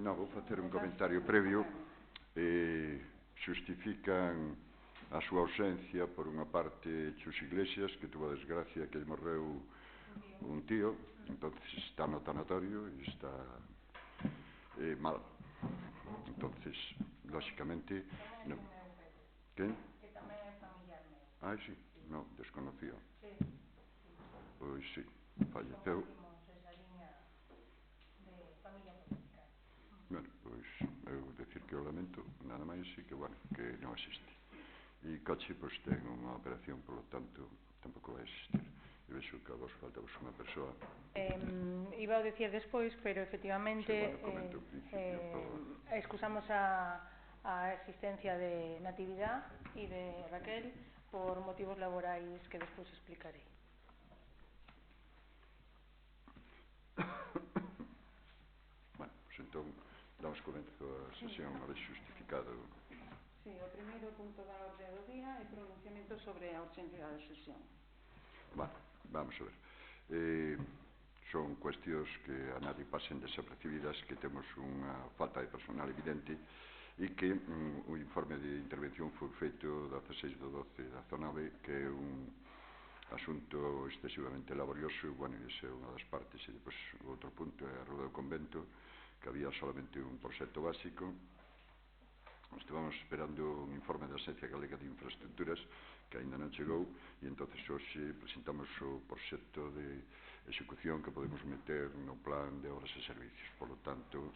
Non, vou facer un comentario previo. Xustifican a súa ausencia por unha parte Chus Iglesias, que tuvo a desgracia que lle morreu un tío, entonces está no tanatorio e está mal. Entonces, lógicamente, non. Quen? Que tamén é familiar meu. Ah, sí, non, desconocía. Sí. Pois sí, falleceu. Compartimos esa liña de familia política. Bueno, pois eu decir que o lamento, nada máis, e que, bueno, que non existe. E Coche, pois, ten unha operación, polo tanto, tampouco vai existir. E vexo que a vos faltavos unha persoa. Iba a decir despois, pero efectivamente excusamos a existencia de Natividad e de Raquel por motivos laborais que despois explicarei. Bueno, pois entón damos comezo a sesión a vez justificado. Sí, o primeiro punto da orde do día é pronunciamento sobre a urxencia da sesión. Bueno, vamos a ver. Son cuestións que a nadie pasen desapercibidas, que temos unha falta de personal evidente e que o informe de intervención foi feito 16/12/19, que é un asunto excesivamente laborioso, e, bueno, esa é unha das partes. E depois o outro punto é a Ruda do Convento, que había solamente un proxecto básico. Estivamos esperando un informe da Agencia Galega de Infraestructuras, que aínda non chegou, e entonces hoxe presentamos o proxecto de execución que podemos meter no plan de obras e servicios. Por lo tanto,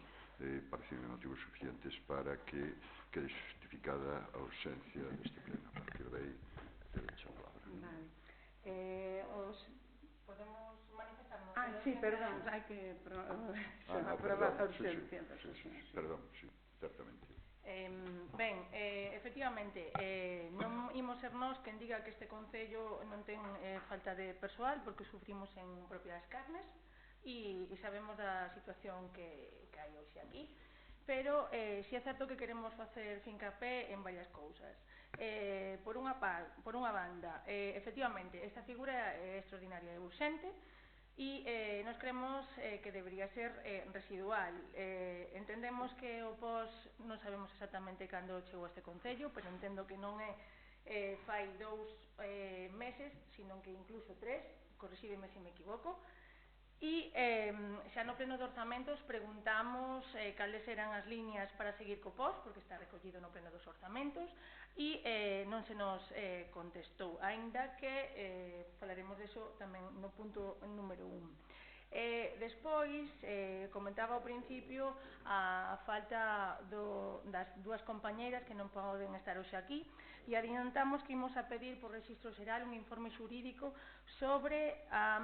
parecen motivos suficientes para que quede justificada a urxencia deste pleno. A partir de aí, cedo a palabra. Vale. Podemos manifestarnos? Sí, perdón, hai que aprobar a urxencia da sesión. Perdón, sí, certamente. Ben, efectivamente, non imos ser nós quen diga que este Concello non ten falta de persoal, porque sufrimos en propias carnes e sabemos da situación que hai hoxe aquí, pero si é certo que queremos facer fincapé en varias cousas. Por unha banda, efectivamente, esta figura é extraordinaria e urxente, e nos creemos que debería ser residual. Entendemos que o POS non sabemos exactamente cando chegou a este Concello, pero entendo que non é fai 2 meses, sino que incluso 3, corrixídeme se me equivoco. E xa no pleno de orzamentos preguntamos cales eran as liñas para seguir co POS, porque está recollido no pleno dos orzamentos, e non se nos contestou, aínda que falaremos deso tamén no punto número 1. Despois, comentaba ao principio a falta das dúas compañeiras que non poden estar hoxe aquí, e adiantamos que imos a pedir por rexistro xeral un informe xurídico sobre a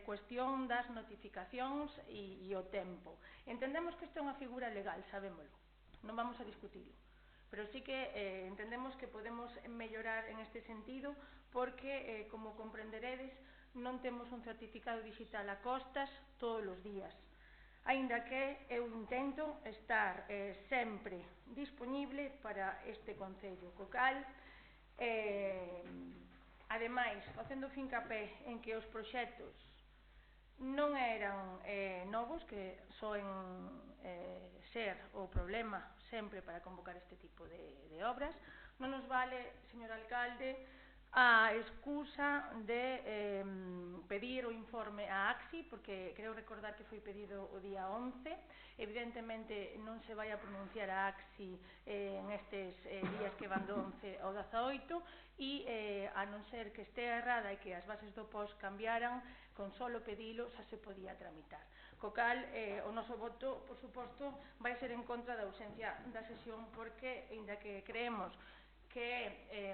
cuestión das notificacións e o tempo. Entendemos que isto é unha figura legal, sabémolo, non vamos a discutilo, pero sí que entendemos que podemos mellorar en este sentido, porque, como comprenderedes, non temos un certificado digital a costas todos os días, aínda que eu intento estar sempre disponible para este Concello, co cal, ademais, facendo fincapé en que os proxectos non eran novos, que soen ser o problema sempre para convocar este tipo de obras, non nos vale, señor alcalde, a excusa de pedir o informe a ACSI, porque creo recordar que foi pedido o día 11, evidentemente non se vai a pronunciar a ACSI en estes días que van do 11 ao 18, e a non ser que este errada e que as bases do POS cambiaran, con solo pedilo xa se podía tramitar. Co cal, o noso voto, por suposto, vai ser en contra da urxencia da sesión, porque, ainda que creemos que é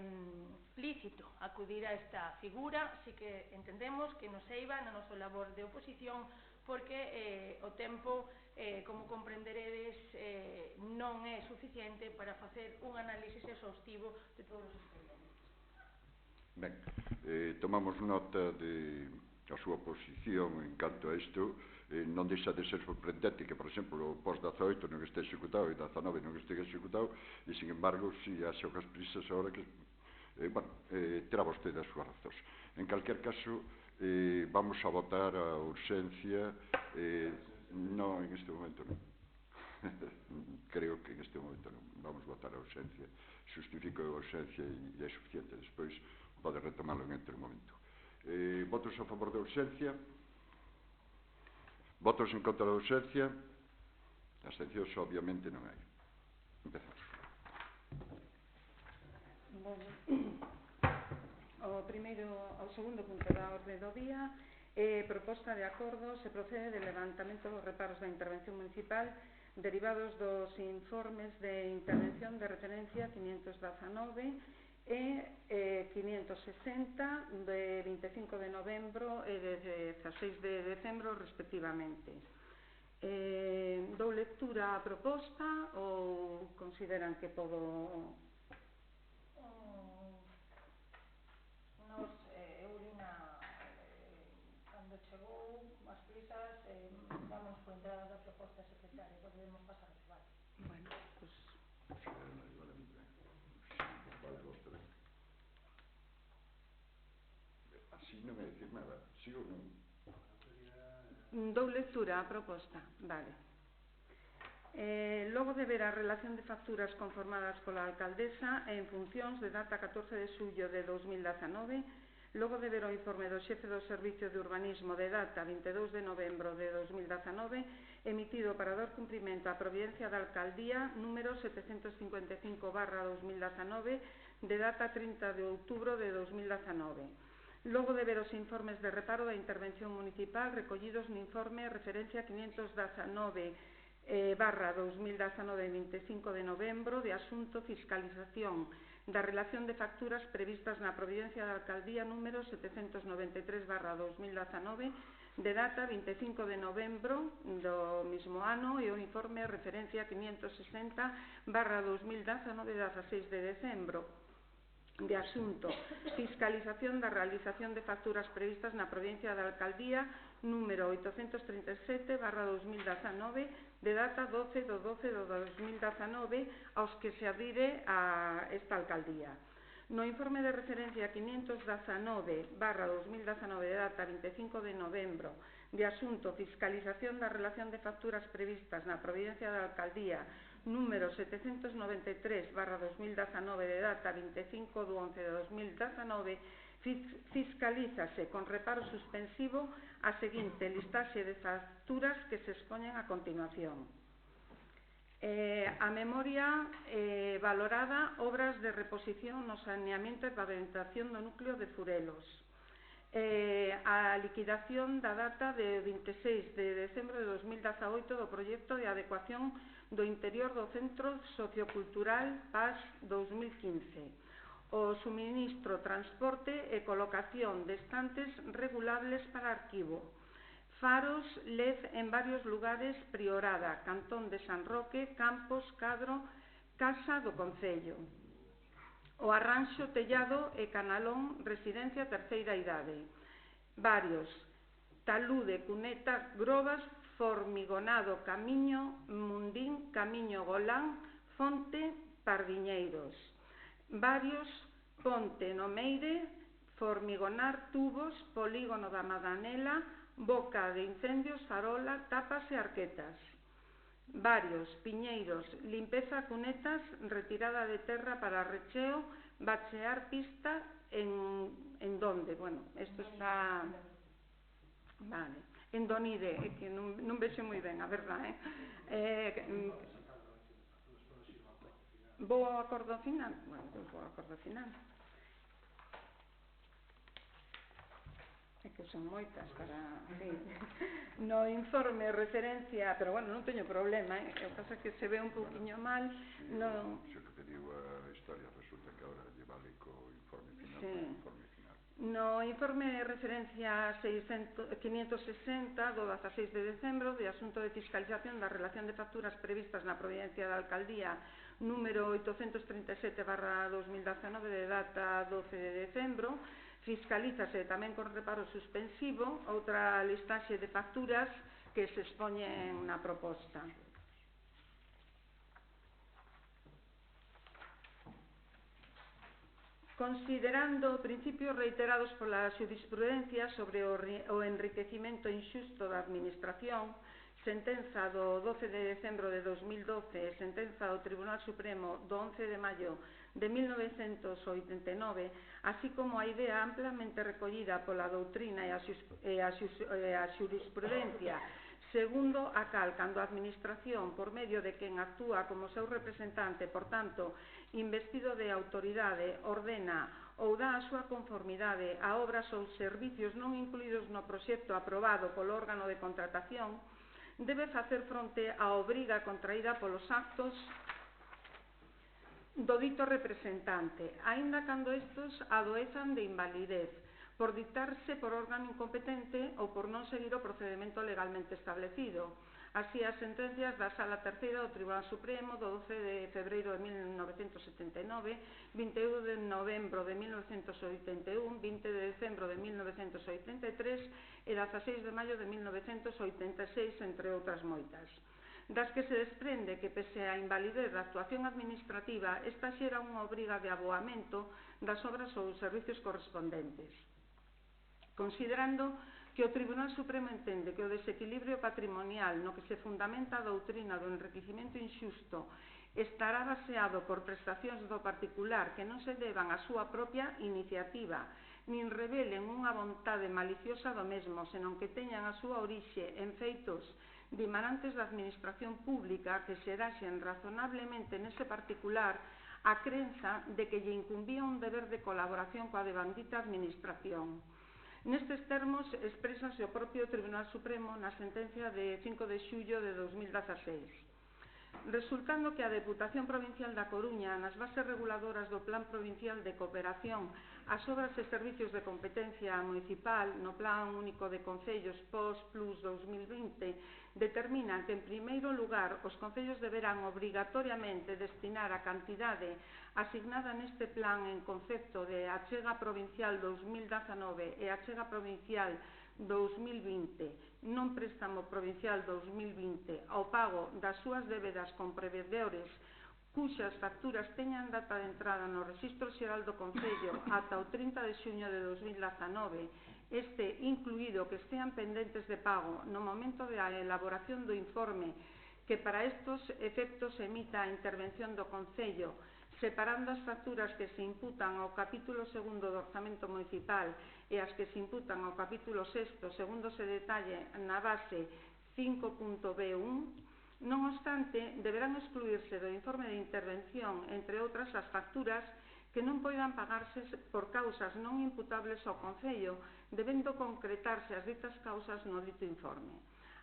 lícito acudir a esta figura, sí que entendemos que nos eiva na nosa labor de oposición, porque o tempo, como comprenderedes, non é suficiente para facer un análisis exhaustivo de todos os expedientes. Ben, tomamos nota da súa posición en canto a isto. Non deixa de ser sorprendente que, por exemplo, o post-18 non este executado e 19 non este executado, e, sin embargo, si haxe as prisas agora que, bueno, terá vostede as súas razóns. En calquer caso, vamos a votar a urxencia. Non, en este momento non. votar a ausencia, justifico a ausencia e é suficiente. Despois pode retomarlo en outro momento. Votos a favor da ausencia, votos en contra da ausencia, abstencións obviamente non hai. Empezamos. O segundo punto da orde do día proposta de acordo se procede de levantamento dos reparos da intervención municipal derivados dos informes de intervención de referencia 519 e 560 de 25 de novembro e de 16 de decembro respectivamente. Dou lectura a proposta ou consideran que podo... Eulina, cando chegou as prisas, damos por entrada da proposta secretaria, podemos pasar o debate. Bueno, pues... Así non me decir nada, sí ou non? Dou lectura a proposta, vale. Logo de ver a relación de facturas conformadas pola alcaldesa en funcións de data 14 de xullo de 2019, logo de ver o informe do xefe do Servicio de Urbanismo de data 22 de novembro de 2019, emitido para dar cumprimento á Providencia da Alcaldía número 755/2019 de data 30 de outubro de 2019. Logo de ver os informes de reparo da intervención municipal recollidos no informe referencia 519/2019 de 25 de novembro de asunto fiscalización da relación de facturas previstas na Providencia da Alcaldía número 793/2019 de data 25 de novembro do mismo ano e o informe referencia 560/2019 de 16 de decembro de asunto fiscalización da realización de facturas previstas na Provincia da Alcaldía número 837/2019 de data 12 de 2019 aos que se adire a esta alcaldía. No informe de referencia 519/2019 de data 25 de novembro de asunto fiscalización da relación de facturas previstas na Providencia da Alcaldía número 793/2019 de data 25 de 11 de 2019, fiscalízase con reparo suspensivo a seguinte listaxe de facturas que se expoñen a continuación. A memoria valorada obras de reposición no saneamiento e pavimentación do núcleo de Furelos. A liquidación da data de 26 de decembro de 2018 do proxecto de adecuación do interior do Centro Sociocultural PAS 2015. O suministro, transporte e colocación de estantes regulables para arquivo. Faros LED en varios lugares Priorada, Cantón de San Roque, Campos, Cadro, Casa do Concello. O arranxo, tellado e canalón, residencia terceira idade. Varios. Talude, Cuneta, Grobas, Formigonado, Camiño, Mundín, Camiño Golán, Fonte, Pardiñeiros. Varios. Ponte, Nomeire, Formigonar, Tubos, Polígono da Madanela, Boca de Incendios, Farola, Tapas e Arquetas. Varios. Piñeiros, limpeza cunetas, retirada de terra para recheo, bachear pista en donde, bueno, isto está... Vale. En Donide, que non vexo moi ben, a verdade. Vou ao acordo final? Bueno, pois vou ao acordo final. É que son moitas para... Sí. No informe referencia, pero bueno, non teño problema, o que pasa é que se ve un pouquiño mal. No... Xo que pediu a historia, resulta que agora lle vale co informe final. Sí. Informe final. No informe referencia 560 do 16 de decembro de asunto de fiscalización da relación de facturas previstas na Providencia da Alcaldía número 837/2019 de data 12 de decembro, fiscalízase tamén con reparo suspensivo outra listaxe de facturas que se expoñen na proposta. Considerando principios reiterados pola xurisprudencia sobre o enriquecimento inxusto da administración, sentenza do 12 de decembro de 2012 e sentenza do Tribunal Supremo do 11 de maio de 1989, así como a idea amplamente recollida pola doutrina e a xurisprudencia, segundo a cal, cando a Administración, por medio de quen actúa como seu representante, por tanto, investido de autoridade, ordena ou dá a súa conformidade a obras ou servicios non incluídos no proxecto aprobado polo órgano de contratación, debe facer fronte á obriga contraída polos actos do dito representante, aínda cando estes adoezan de invalidez, por dictarse por órgano incompetente ou por non seguir o procedimento legalmente establecido. Así, as sentencias da Sala Terceira do Tribunal Supremo do 12 de febreiro de 1979, 21 de novembro de 1981, 20 de decembro de 1983 e 16 de maio de 1986, entre outras moitas, das que se desprende que, pese á invalidez da actuación administrativa, esta xera unha obriga de aboamento das obras ou servicios correspondentes. Considerando que o Tribunal Supremo entende que o desequilibrio patrimonial no que se fundamenta a doutrina do enriquecimento inxusto estará baseado por prestacións do particular que non se deban á súa propia iniciativa, nin revelen unha vontade maliciosa do mesmo, senón que teñan a súa orixe en feitos dimanantes da administración pública que se daxen razonablemente nese particular a crenza de que lle incumbía un deber de colaboración coa devandita administración. Nestes termos exprésase o propio Tribunal Supremo na sentencia de 5 de xullo de 2016. Resultando que a Deputación Provincial da Coruña, nas bases reguladoras do Plan Provincial de Cooperación ás obras e servicios de competencia municipal no Plan Único de Concellos POS-Plus 2020, determina que, en primeiro lugar, os concellos deberán obrigatoriamente destinar a cantidade asignada neste plan en concepto de achega provincial 2019 e achega provincial 2020, non préstamo provincial 2020, ao pago das súas débedas con provedores cuxas facturas teñan data de entrada no Rexistro Xeral do Concello ata o 30 de xuño de 2019, este incluído que estean pendentes de pago no momento da elaboración do informe que para estos efectos emita a intervención do Concello, separando as facturas que se imputan ao capítulo 2 do Orzamento Municipal e as que se imputan ao capítulo 6, segundo se detalle na base 5.b1, non obstante, deberán excluírse do informe de intervención, entre outras, as facturas que non poidan pagarse por causas non imputables ao Concello, debendo concretarse as ditas causas no dito informe.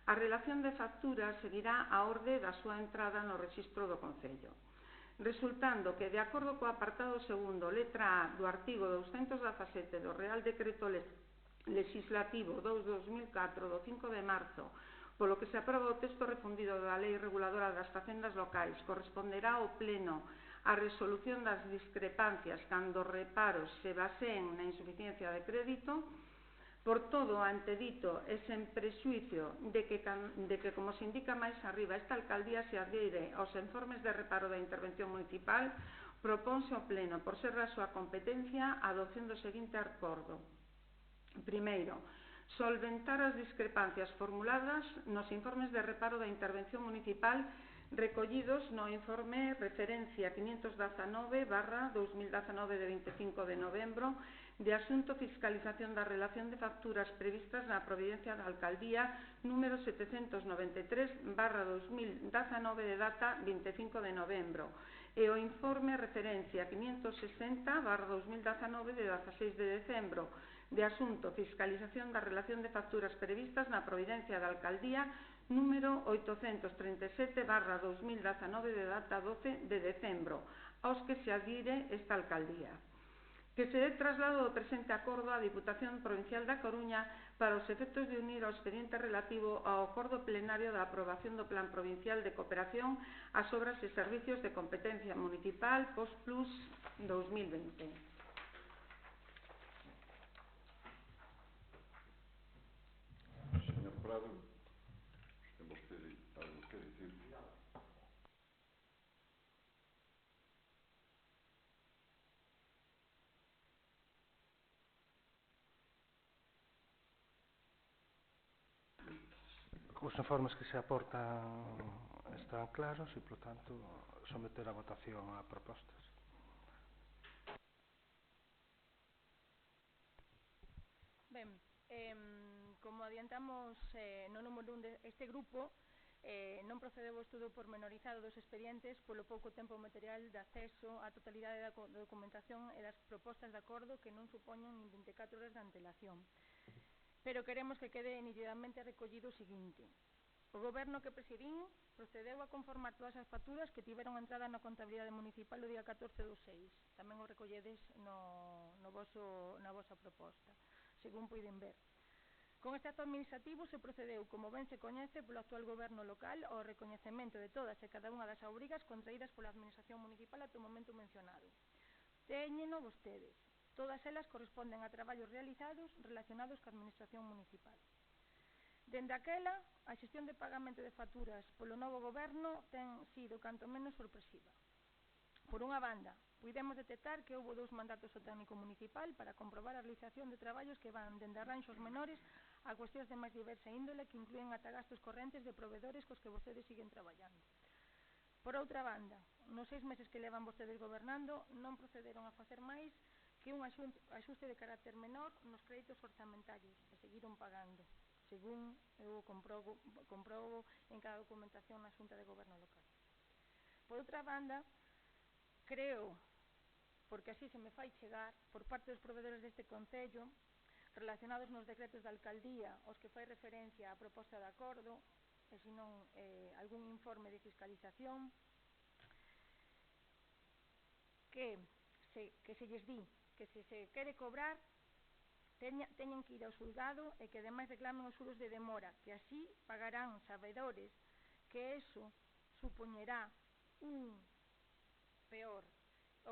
A relación de facturas seguirá a orde da súa entrada no Rexistro do Concello. Resultando que, de acordo co apartado segundo, letra A do artigo 217 do Real Decreto Legislativo 2/2004 do 5 de marzo, polo que se aproba o texto refundido da Lei Reguladora das Facendas Locais, corresponderá ao Pleno a resolución das discrepancias cando os reparos se baseen na insuficiencia de crédito. Por todo o antedito e sen prexuicio de que, como se indica máis arriba, esta alcaldía se adhiere aos informes de reparo da intervención municipal, proponse ao Pleno, por ser da súa competencia, a adopción do seguinte acordo. Primeiro, solventar as discrepancias formuladas nos informes de reparo da intervención municipal recollidos no informe referencia 519/2019 de 25 de novembro de asunto fiscalización da relación de facturas previstas na Providencia da Alcaldía número 793/2019 de data 25 de novembro e o informe referencia 560/2019 de 16 de decembro de asunto fiscalización da relación de facturas previstas na Providencia da Alcaldía número 837/2019 de data 12 de decembro, aos que se adhire esta Alcaldía. Que se dé traslado do presente acordo á Diputación Provincial da Coruña para os efectos de unir ao expediente relativo ao acordo plenario da aprobación do Plan Provincial de Cooperación ás obras e servicios de competencia municipal POS-Plus 2020. Señor Prado, ten vostede algo que dicir? Os informes que se aportan están claros e, por tanto, someter a votación a propostas. Ben, como adiantamos no número 1 deste grupo, non procedeu o estudo pormenorizado dos expedientes polo pouco tempo material de acceso á totalidade da documentación e das propostas de acordo que non supoñen nin 24 horas de antelación. Pero queremos que quede nitidamente recollido o seguinte: o goberno que presidín procedeu a conformar todas as facturas que tiveron entrada na contabilidade municipal o día 14 do 6. Tamén o recolledes na vosa proposta, según poden ver. Con este acto administrativo se procedeu, como ben se coñece, polo actual goberno local ao recoñecemento de todas e cada unha das obrigas contraídas pola administración municipal ata o momento mencionado. Téñeno vostedes. Todas elas corresponden a traballos realizados relacionados coa administración municipal. Dende aquela, a xestión de pagamento de facturas polo novo goberno ten sido canto menos sorpresiva. Por unha banda, puidemos detectar que houbo 2 mandatos ao técnico municipal para comprobar a realización de traballos que van dende arranxos menores a cuestións de máis diversa índole que inclúen ata gastos correntes de proveedores cos que vostedes siguen traballando. Por outra banda, nos 6 meses que levan vostedes gobernando non procederon a facer máis que un axuste de carácter menor nos créditos orzamentarios e seguiron pagando, según eu comprobo en cada documentación na Xunta de Goberno local. Por outra banda, creo, porque así se me fai chegar, por parte dos proveedores deste Concello, relacionados nos decretos da alcaldía, aos que fai referencia a proposta de acordo, e senón algún informe de fiscalización, que se lles di que se quere cobrar teñen que ir ao xulgado e que ademais reclamen os xuros de demora, que así pagarán sabedores que eso supoñerá un peor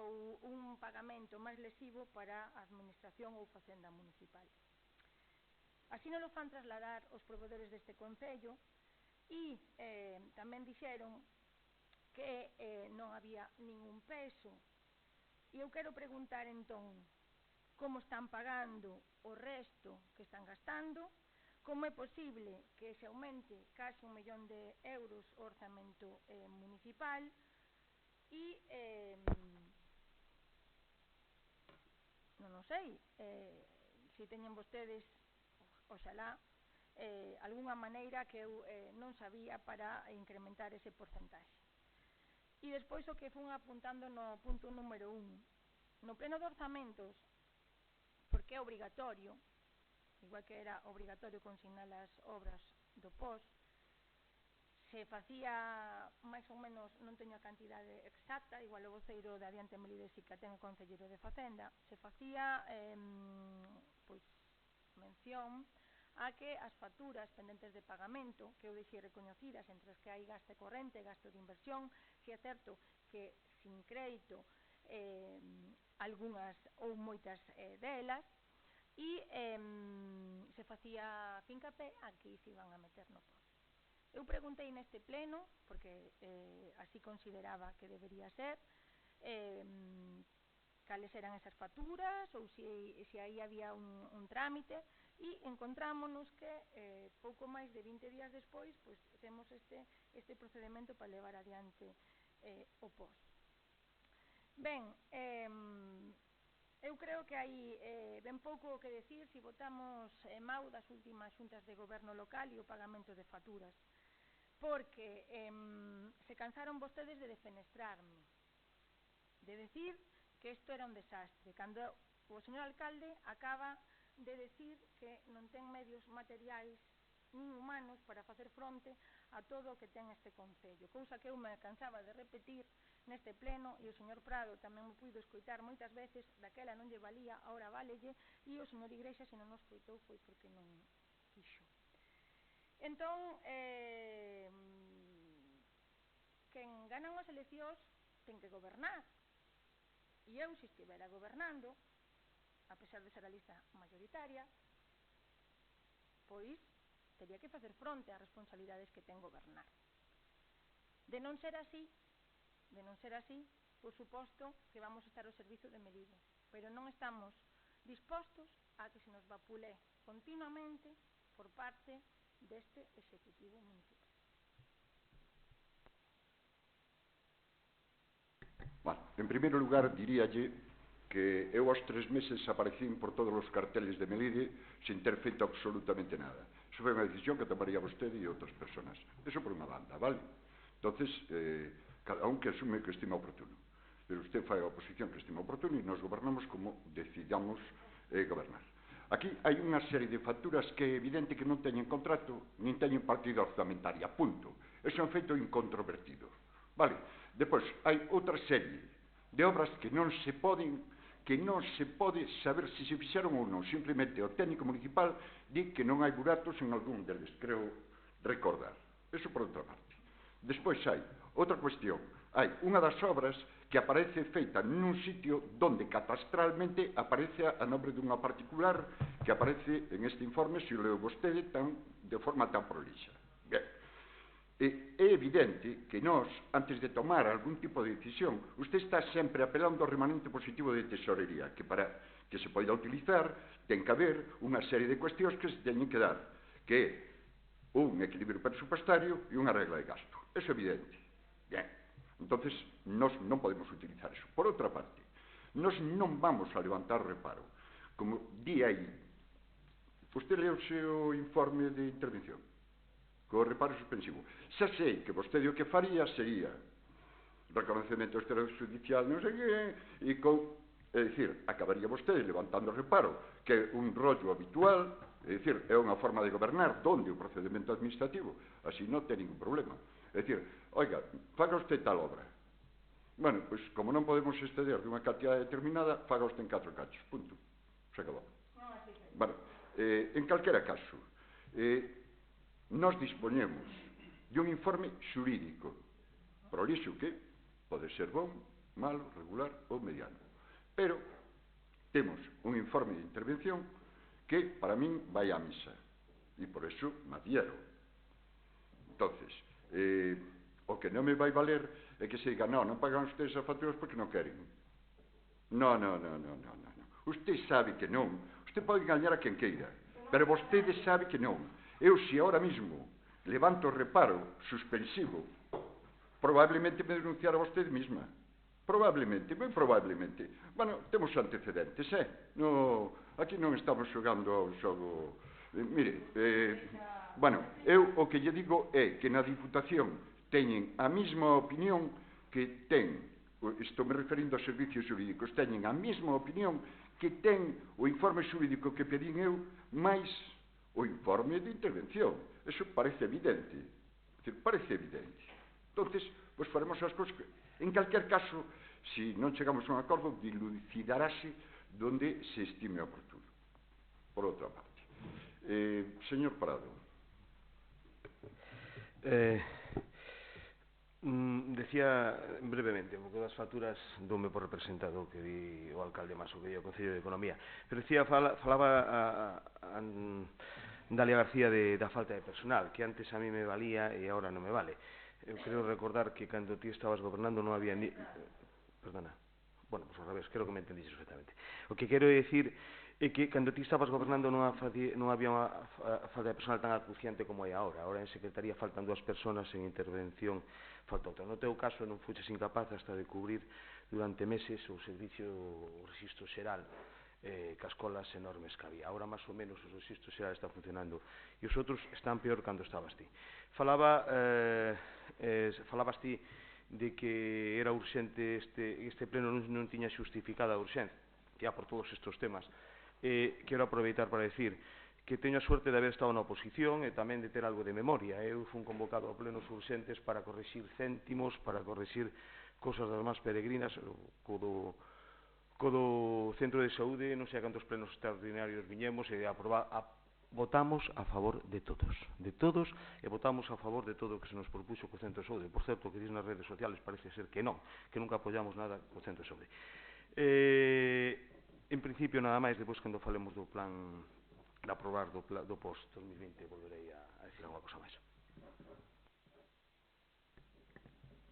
ou un pagamento máis lesivo para a administración ou facenda municipal. Así non lo fan trasladar os proveedores deste Concello e tamén dixeron que non había ningún peso. E eu quero preguntar entón, como están pagando o resto que están gastando, como é posible que se aumente case 1 millón de euros o orzamento municipal e non o sei, se teñen vostedes, oxalá, algunha maneira que eu non sabía para incrementar ese porcentaxe. E despois o que fun apuntando no punto número 1. No pleno de orzamentos, porque é obrigatorio, igual que era obrigatorio consignar as obras do POS, se facía máis ou menos, non teño a cantidade exacta, igual o voceiro de Adiante Melide si que ten o concelleiro de Facenda, se facía mención a que as facturas pendentes de pagamento, que eu deixei recoñecidas entre as que hai gasto corrente e gasto de inversión, si é certo que sin crédito algunhas ou moitas delas, e se facía fincapé a que se iban a meter no POS. Eu preguntei neste pleno, porque así consideraba que debería ser, cales eran esas facturas ou se aí había un trámite, e encontrámonos que pouco máis de 20 días despois temos este procedimento para levar adiante o POS. Ben, eu creo que hai ben pouco o que decir se votamos mau das últimas xuntas de goberno local e o pagamento de facturas, porque se cansaron vostedes de defenestrarme, de decir que isto era un desastre, cando o señor alcalde acaba de decir que non ten medios materiais nin humanos para facer fronte a todo o que ten este Concello, cousa que eu me cansaba de repetir neste pleno, e o señor Prado tamén me puido escoitar moitas veces, daquela non lle valía, agora válelle, e o señor Iglesias, se non o escoitou, foi porque non quixo. Entón, quen ganan as eleccións ten que gobernar, e eu, se estivera gobernando, a pesar de ser a lista mayoritaria, pois tería que facer fronte ás responsabilidades que ten gobernar. De non ser así, por suposto que vamos a estar ao servizo de Melide, pero non estamos dispostos a que se nos vapulé continuamente por parte deste Executivo Municipal. Bueno, en primeiro lugar, diríalle que eu aos 3 meses aparecín por todos os carteles de Melide sin ter feito absolutamente nada. Iso foi unha decisión que tomaría vostede e outras personas. Eso por unha banda, vale? Entonces, cada un que asume que estima oportuno. Pero usted fai a oposición que estima oportuno e nos gobernamos como decidamos gobernar. Aquí hai unha serie de facturas que é evidente que non teñen contrato nin teñen partida orzamentaria, punto. Eso é un feito incontrovertido. Vale? Depois, hai outra serie de obras que non se pode saber se se fixeron ou non. Simplemente o técnico municipal di que non hai buratos en algún deles, creo recordar. Eso por outra parte. Despois hai outra cuestión. Hai unha das obras que aparece feita nun sitio donde catastralmente aparece a nombre dunha particular que aparece en este informe, se o leo vostede, de forma tan prolixa. Ben. É evidente que nós, antes de tomar algún tipo de decisión, usted está sempre apelando ao remanente positivo de tesorería, que para que se poida utilizar ten que haber unha serie de cuestións que se teñen que dar, que é un equilibrio presupuestario e unha regla de gasto. Eso é evidente. Bien. Entonces, nós non podemos utilizar eso. Por outra parte, nós non vamos a levantar reparo. Como di aí, usted leuse o informe de intervención, co reparo suspensivo. Xa sei que vostede o que faría sería reconocemento extrajudicial, non sei que, e con, é dicir, acabaría vostede levantando o reparo, que é un rollo habitual, é dicir, é unha forma de gobernar donde o procedimento administrativo, así non ten ningún problema. É dicir, oiga, faga usted tal obra. Bueno, pois, como non podemos exceder dunha cantidad determinada, faga usted en 4 cachos, punto. Se acabou. Bueno, en calquera caso, nós dispoñemos de un informe xurídico prolixo que pode ser bon, malo, regular ou mediano, pero temos un informe de intervención que para min vai á misa e por eso me adhiero. Entonces, o que non me vai valer é que se diga non pagan ustedes as facturas porque non queren. Non. Usted sabe que non. Usted pode engañar a quen queira, pero vostede sabe que non. Eu, se ahora mismo levanto o reparo suspensivo, probablemente me denunciara vostede mesma. Probablemente, moi probablemente. Bueno, temos antecedentes, no, aquí non estamos xogando ao xogo. Mire, bueno, eu o que lle digo é que na Diputación teñen a mesma opinión que ten, estou me referindo aos servicios xurídicos, teñen a mesma opinión que ten o informe xurídico que pedín eu, máis o informe de intervención. Eso parece evidente. Parece evidente. Entonces, pois faremos as cousas que, en calquer caso, se non chegamos a un acordo, dilucidarase donde se estime oportuno. Por outra parte. Señor Prado. Decía brevemente, porque das facturas doume por representado que di o alcalde Maso, que di o Concello de Economía, pero decía, falaba Dalia García da falta de personal, que antes a mí me valía e agora non me vale. Eu creo recordar que cando ti estabas gobernando non había ni... Perdona. Bueno, pues ao revés, creo que me entendiste perfectamente. O que quero dicir é que cando ti estabas gobernando non había unha falta de personal tan acuciante como hai agora. Agora en Secretaría faltan 2 personas, en intervención falta outra. No teu caso non fuches incapaz hasta de cubrir durante meses o servicio o registro xeral cas colas enormes que había. Ahora, máis ou menos, os registros xerais están funcionando e os outros están peor cando estabas ti. Falabas ti de que era urxente este pleno non tiña xustificada a urxencia, que por todos estes temas. Quero aproveitar para decir que teño a suerte de haber estado na oposición e tamén de ter algo de memoria. Eu fui convocado a plenos urxentes para corrixir céntimos, para corrixir cosas das máis peregrinas, co do centro de saúde, non sei a cantos plenos extraordinarios viñemos e votamos a favor de todos, e votamos a favor de todo o que se nos propuxo co centro de saúde. Por certo, que dis nas redes sociales parece ser que non, que nunca apoyamos nada co centro de saúde. En principio, nada máis, depois cando falemos do plan de aprobar do post-2020 volverei a decir alguma cosa máis.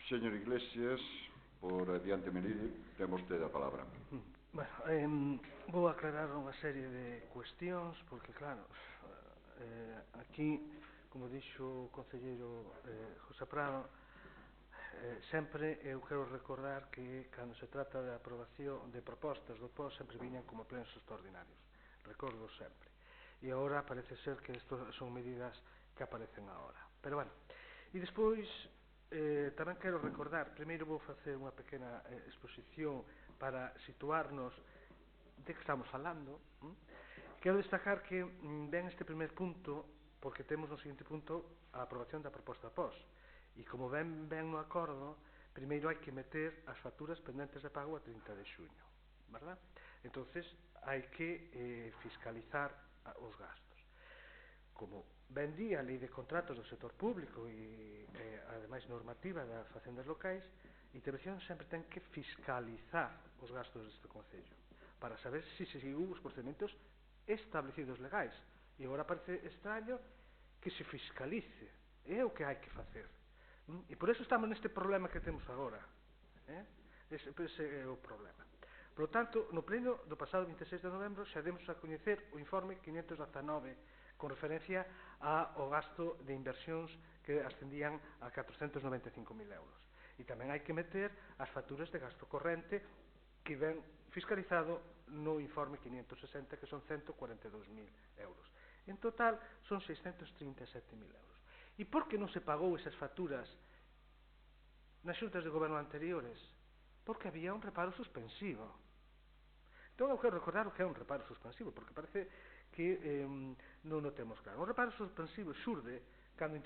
Señor Iglesias, por adiante Melide, ten vostede a palabra. Bueno, vou aclarar unha serie de cuestións, porque claro, aquí como dixo o concelleiro José Prado, sempre eu quero recordar que cando se trata de aprobación de propostas do POS sempre viñan como plenos extraordinarios, recordo sempre, e agora parece ser que isto son medidas que aparecen agora, pero bueno. E despois tamén quero recordar, primeiro vou facer unha pequena exposición para situarnos de que estamos falando. Quero destacar que ven este primer punto porque temos no seguinte punto a aprobación da proposta POS. E como ven no acordo, primeiro hai que meter as facturas pendentes de pago a 30 de xuño, verdad? Entonces hai que fiscalizar os gastos. Como ben di a Lei de Contratos do Sector Público e ademais normativa das facendas locais, Intervención sempre ten que fiscalizar os gastos deste Concello para saber se se seguiu os procedimentos establecidos legais. E agora parece extraño que se fiscalice. É o que hai que facer. E por eso estamos neste problema que temos agora. Ese é o problema. Por lo tanto, no pleno do pasado 26 de novembro xa demos a coñecer o informe 519 con referencia ao gasto de inversións que ascendían a 495.000 euros. E tamén hai que meter as facturas de gasto corrente que ven fiscalizado no informe 560, que son 142.000 euros. En total, son 637.000 euros. E por que non se pagou esas facturas nas xuntas de goberno anteriores? Porque había un reparo suspensivo. Entón, eu quero recordar o que é un reparo suspensivo, porque parece que non o temos claro. Un reparo suspensivo xurde cando o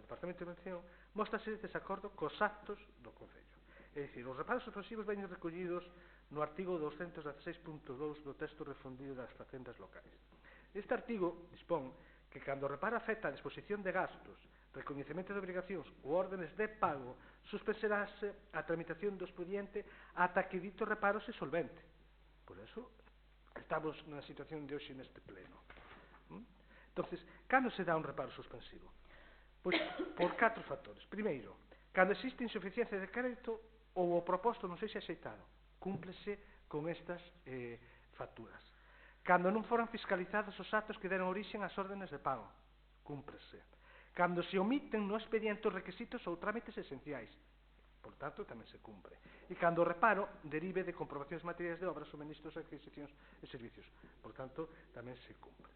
Departamento de Intervención mostrase desacordo cos actos do Concello. É dicir, os reparos suspensivos veñen recollidos no artigo 216.2 do texto refundido das facendas locais. Este artigo dispón que cando o reparo afecta a disposición de gastos, recoñecemento de obrigacións ou órdenes de pago, suspenserase a tramitación do expediente ata que dito reparo se solvente. Por eso estamos na situación de hoxe neste pleno. Entonces, cando se dá un reparo suspensivo? Pois por 4 factores. Primeiro, cando existe insuficiencia de crédito ou o proposto non sexa axeitado, cúmplese con estas facturas. Cando non foran fiscalizados os actos que deron orixen ás órdenes de pago, cúmplese. Cando se omiten no expediente os requisitos ou trámites esenciais, por tanto, tamén se cumpre. E cando o reparo derive de comprobacións materiais de obras, suministros, adquisicións e servicios, por tanto, tamén se cumpre.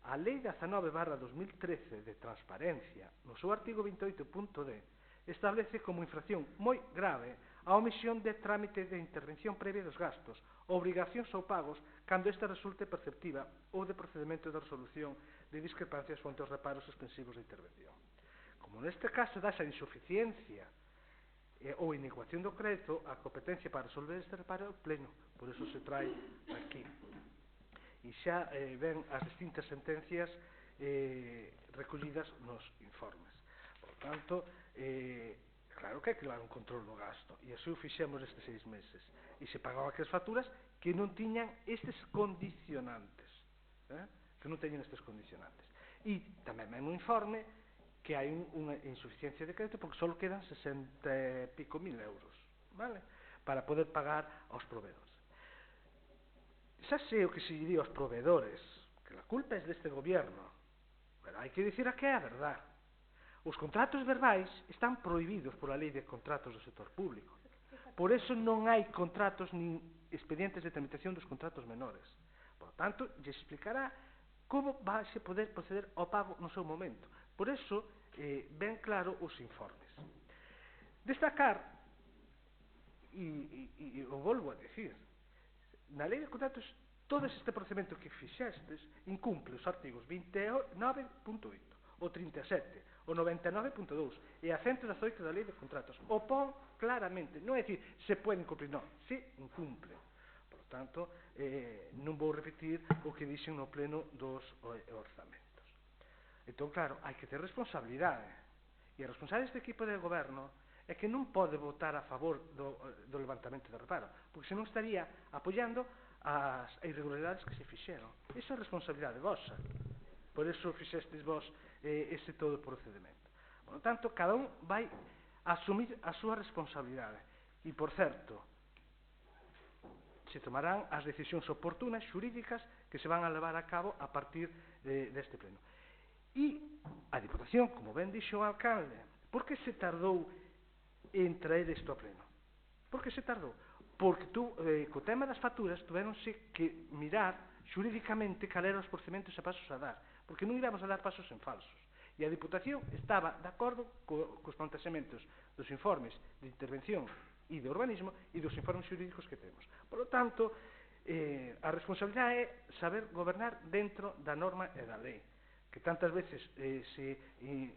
A Lei 19/2013 de Transparencia, no seu artigo 28.d, establece como infracción moi grave a omisión de trámite de intervención previa dos gastos, obrigacións ou pagos, cando esta resulte perceptiva ou de procedimento de resolución de discrepancias fronte aos reparos suspensivos de intervención. Como neste caso dá esa insuficiencia ou inecuación do crédito, a competencia para resolver este reparo é o pleno, por eso se trae aquí. E xa ven as distintas sentencias recollidas nos informes. Por tanto, claro que hai que levar un control do gasto, e así o fixemos estes 6 meses. E se pagaban aquelas facturas que non tiñan estes condicionantes. Que non teñen estes condicionantes. E tamén ven no informe que hai unha insuficiencia de crédito porque só quedan 60 e pico mil euros, vale? Para poder pagar aos proveedores. Xa sei o que se diría aos proveedores, que a culpa é deste gobierno, pero hai que dicir a que é a verdade. Os contratos verbais están prohibidos pola Lei de Contratos do Sector Público. Por eso non hai contratos nin expedientes de tramitación dos contratos menores. Por tanto, lle explicará como vai se poder proceder ao pago no seu momento. Por eso, ben claro os informes. Destacar, e o volvo a decir, na Lei de Contratos, todo este procedimento que fixestes incumple os artigos 29.8, o 37, o 99.2 e a 118 da Lei de Contratos. O pon claramente, non é dicir se pode incumplir, non, se incumple. Por tanto, non vou repetir o que dixen no pleno dos orzamentos. Entón, claro, hai que ter responsabilidade. E a responsabilidade deste equipo de goberno é que non pode votar a favor do levantamento de reparo, porque senón estaría apoiando as irregularidades que se fixeron. Iso é responsabilidade vosa. Por iso fixestes vos ese todo o procedimento. Por lo tanto, cada un vai asumir a súa responsabilidade. E, por certo, se tomarán as decisións oportunas, xurídicas, que se van a levar a cabo a partir deste pleno. E a Diputación, como ben dixo o alcalde, por que se tardou en traer isto a pleno? Por que se tardou? Porque co tema das facturas tuveronse que mirar xurídicamente cal eran os procedimentos e pasos a dar, porque non íbamos a dar pasos en falsos. E a Diputación estaba de acordo cos planteamentos dos informes de intervención e de urbanismo e dos informes xurídicos que temos. Por lo tanto, a responsabilidade é saber gobernar dentro da norma e da lei, que tantas veces se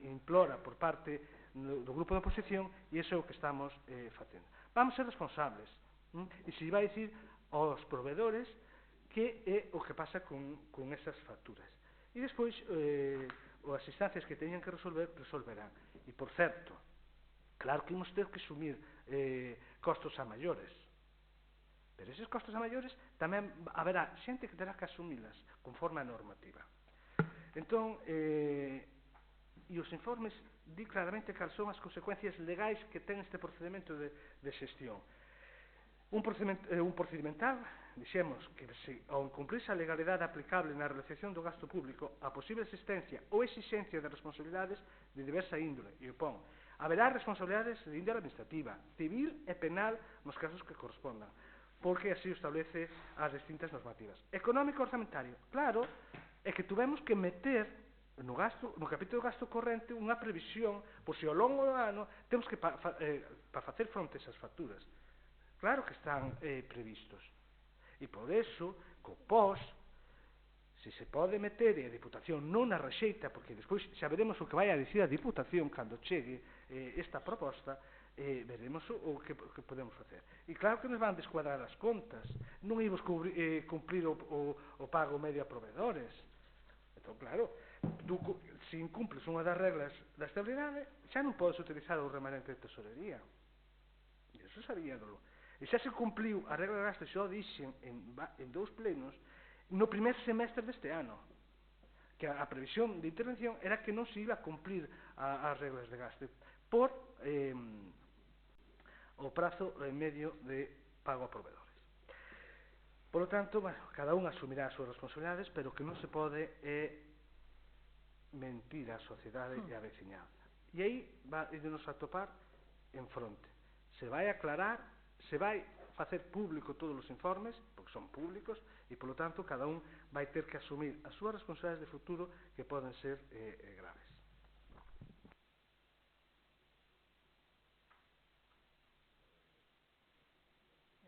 implora por parte do grupo da oposición, e iso é o que estamos facendo. Vamos ser responsables, e se vai dicir aos proveedores que é o que pasa con esas facturas. E despois, as instancias que teñan que resolver, resolverán. E, por certo, claro que imos ter que asumir costos a maiores, pero eses costos a maiores tamén haberá xente que terá que asumilas conforme a normativa. Entón, e os informes di claramente cal son as consecuencias legais que ten este procedimento de xestión. Un procedimental, dixemos que ao incumplirse a legalidade aplicable na realización do gasto público, a posible existencia ou exixencia de responsabilidades de diversa índole, e opón, haberá responsabilidades de índole administrativa, civil e penal nos casos que correspondan, porque así o establece as distintas normativas. Económico orzamentario, claro, é que tuvemos que meter no capítulo do gasto corrente unha previsión, por se ao longo do ano temos que para facer fronte a esas facturas. Claro que están previstos. E por eso, co POS, se pode meter, e a Diputación non a rexeita, porque despois xa veremos o que vai a dicir a Diputación cando chegue esta proposta, veremos o que podemos facer. E claro que nos van descuadrar as contas, non imos cumplir o pago medio a proveedores. Entón, claro, se incumples unha das reglas da estabilidade, xa non podes utilizar o remanente de tesorería. E iso sabíadolo. E xa se cumpliu a regla de gasto, xa o dixen en 2 plenos, no primer semestre deste ano, que a previsión de intervención era que non se iba a cumplir as reglas de gasto por o prazo medio de pago a proveedores. Por lo tanto, bueno, cada un asumirá as súas responsabilidades, pero que non se pode mentir á sociedade e á veciñanza. E aí vai irnos a topar en fronte. Se vai aclarar, se vai facer público todos os informes, porque son públicos, e, polo tanto, cada un vai ter que asumir as súas responsabilidades de futuro que poden ser graves.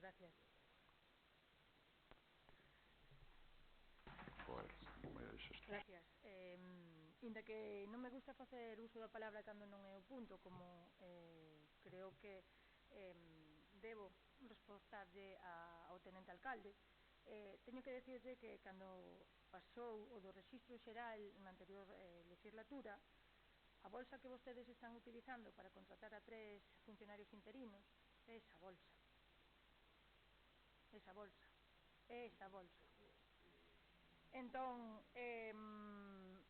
Gracias. Gracias. Inda que non me gusta facer uso da palabra cando non é o punto, como creo que debo respostarlle ao tenente alcalde, teño que decirle que cando pasou o do Rexistro Xeral na anterior legislatura, a bolsa que vostedes están utilizando para contratar a 3 funcionarios interinos é esa bolsa. Esa bolsa. Esa bolsa. Entón,